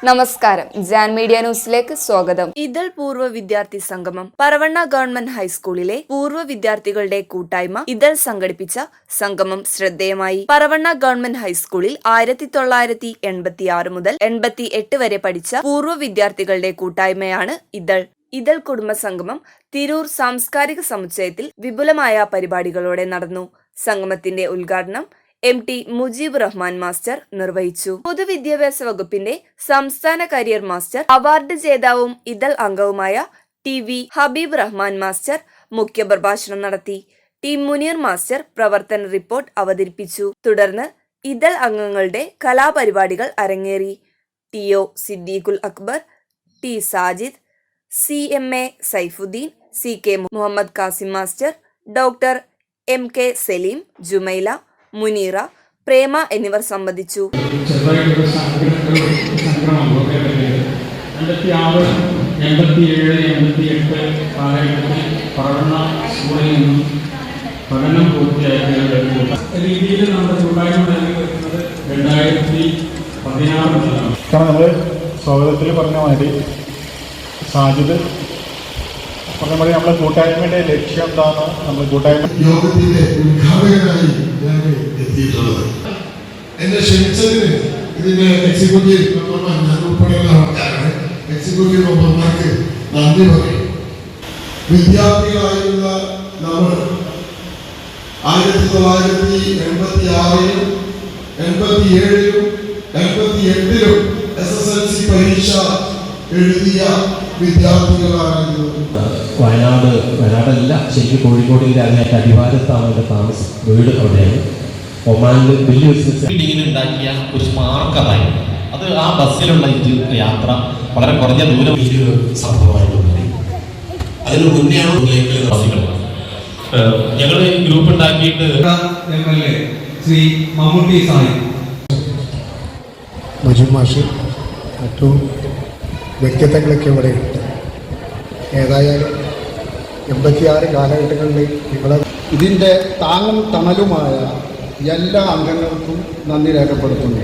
നമസ്കാരം, ജാൻ മീഡിയ ന്യൂസിലേക്ക് സ്വാഗതം. ഇതൾ പൂർവ്വ വിദ്യാർത്ഥി സംഗമം. പറവണ്ണ ഗവൺമെന്റ് ഹൈസ്കൂളിലെ പൂർവ്വ വിദ്യാർത്ഥികളുടെ കൂട്ടായ്മ ഇതൾ സംഘടിപ്പിച്ച സംഗമം ശ്രദ്ധേയമായി. പറവണ്ണ ഗവൺമെന്റ് ഹൈസ്കൂളിൽ 1986 മുതൽ 88 വരെ പഠിച്ച പൂർവ്വ വിദ്യാർത്ഥികളുടെ കൂട്ടായ്മയാണ് ഇതൾ. ഇതൾ കുടുംബ സംഗമം തിരൂർ സാംസ്കാരിക സമുച്ചയത്തിൽ വിപുലമായ പരിപാടികളോടെ നടന്നു. സംഗമത്തിന്റെ ഉദ്ഘാടനം MT മുജീബ് റഹ്മാൻ മാസ്റ്റർ നിർവഹിച്ചു. പൊതുവിദ്യാഭ്യാസ വകുപ്പിന്റെ സംസ്ഥാന കരിയർ മാസ്റ്റർ അവാർഡ് ജേതാവും ഇതൾ അംഗവുമായ TV ഹബീബ് റഹ്മാൻ മാസ്റ്റർ മുഖ്യപ്രഭാഷണം നടത്തി. T മുനീർ മാസ്റ്റർ പ്രവർത്തന റിപ്പോർട്ട് അവതരിപ്പിച്ചു. തുടർന്ന് ഇതൾ അംഗങ്ങളുടെ കലാപരിപാടികൾ അരങ്ങേറി. TO Siddiqul Akbar, T Sajid, CMA Saifuddeen, CK Muhammad Kasim master, doctor MK Saleem, Jumaila, Muneera, Prema എന്നിവർ സംബന്ധിച്ചു. 87-88 കാലഘട്ടത്തിൽ പറവണ്ണ സ്കൂളിൽ നിന്നും പഠനം പൂർത്തിയാക്കിയ രീതിയിൽ നമ്മുടെ കൂട്ടായ്മ വരുന്നത് 2016 മുതലാണ്. കാരണം നമ്മൾ സ്വാഗതത്തിൽ പറഞ്ഞ മാതിരി സാജിദ് പറഞ്ഞ മാതിരി നമ്മളെ കൂട്ടായ്മയുടെ ലക്ഷ്യം എന്താണ്? നമ്മൾ കൂട്ടായ്മ യോഗത്തിന്റെ ഉദ്ഘാടകനായി ഞാൻ എത്തിയിട്ടുള്ളത്. എന്നെ ക്ഷണിച്ചതിന് ഇതിന്റെ എക്സിക്യൂട്ടീവ് മെമ്പർമാർ, ഞാൻ ഉൾപ്പെടെയുള്ള ആൾക്കാരാണ്, എക്സിക്യൂട്ടീവ് മെമ്പർമാർക്ക് നന്ദി പറയും. വിദ്യാർത്ഥികളായുള്ള നമ്മൾ 1986-ലും 87-ലും 88-ലും SSLC പരീക്ഷ എഴുതിയ വിദ്യാർത്ഥികളായിരുന്നു. വയനാടല്ല, ശരിക്കും കോഴിക്കോട് ജില്ലയിലെ അടിവാരത്താണ് എൻ്റെ താമസം. വീട് അവിടെയാണ്. ഒമാനിൽ വലിയ ബിസിനസ് ഉണ്ടാക്കിയ ഒരു സ്മാരകമായി അത് ആ ബസ്സിലുള്ള യാത്ര വളരെ കുറഞ്ഞ ദൂരം വലിയൊരു സംഭവമായിട്ട് മാറി. അതിന് മുന്നെയാണ് ഞങ്ങൾ ഗ്രൂപ്പ് ഉണ്ടാക്കിയിട്ട് MLA ശ്രീ മമ്മൂട്ടി സാഹിബ്, മജു മാഷ്, മറ്റു വ്യക്തിത്വങ്ങളൊക്കെ ഇവിടെയുണ്ട്. ഏതായാലും 86 കാലഘട്ടങ്ങളിൽ ഇതിൻ്റെ താങ്ങും തണലുമായ എല്ലാ അംഗങ്ങൾക്കും നന്ദി രേഖപ്പെടുത്തുന്നു.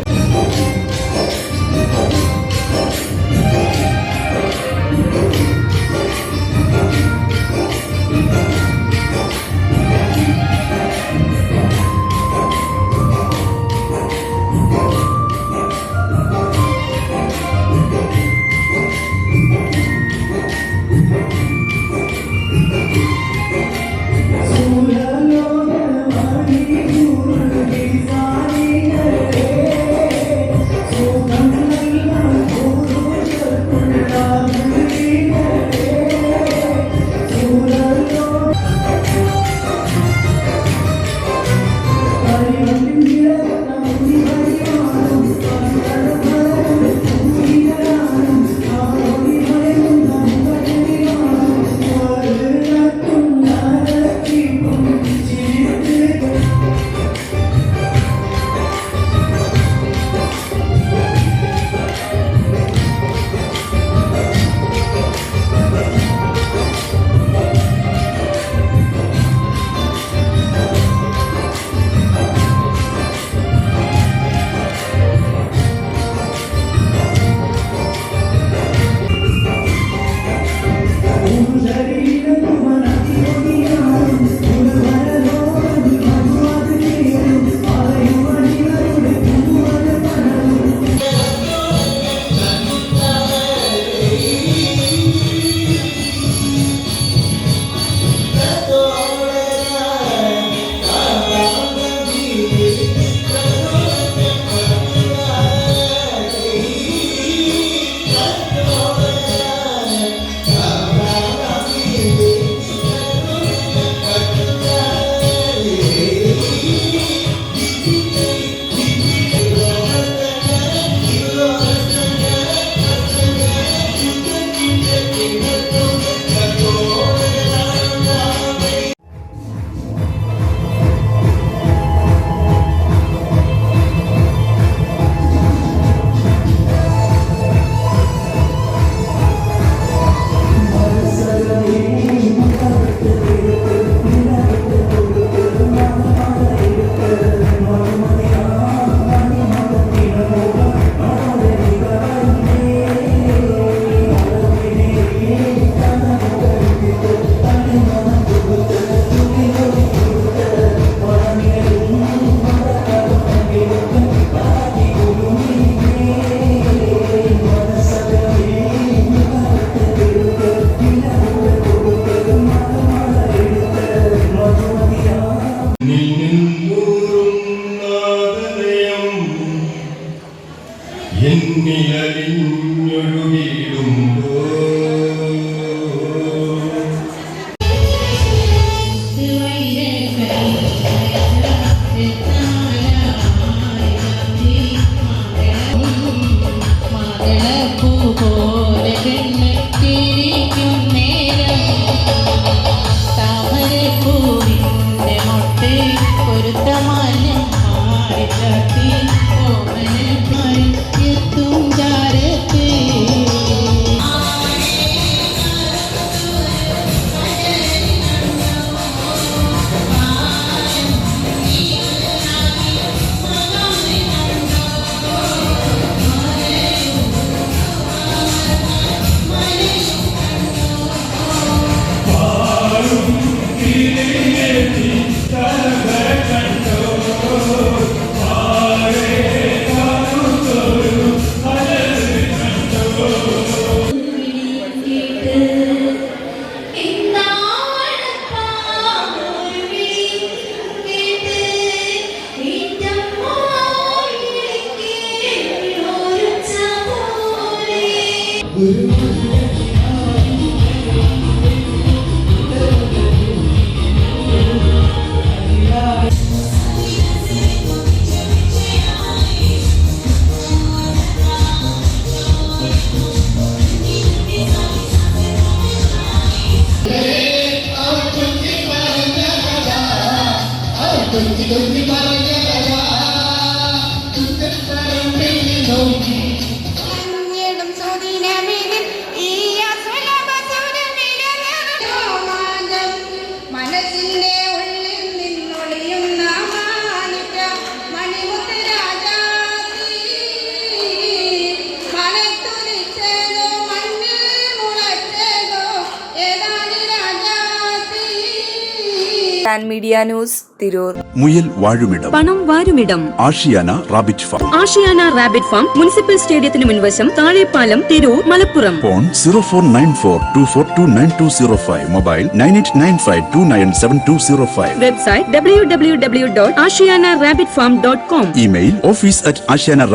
Media news Tirur. മുയൽ വാഴുമിടം, പണം വാരുമിടം, Ashiyana rabbit farm. Ashiyana rabbit farm municipal സ്റ്റേഡിയത്തിന് മുൻവശം, Thazhepalam, Tirur, Malappuram. Phone 049424290205. Mobile 9895297205. Website www.ashiyanarabbitfarm.com. Email office@ashiana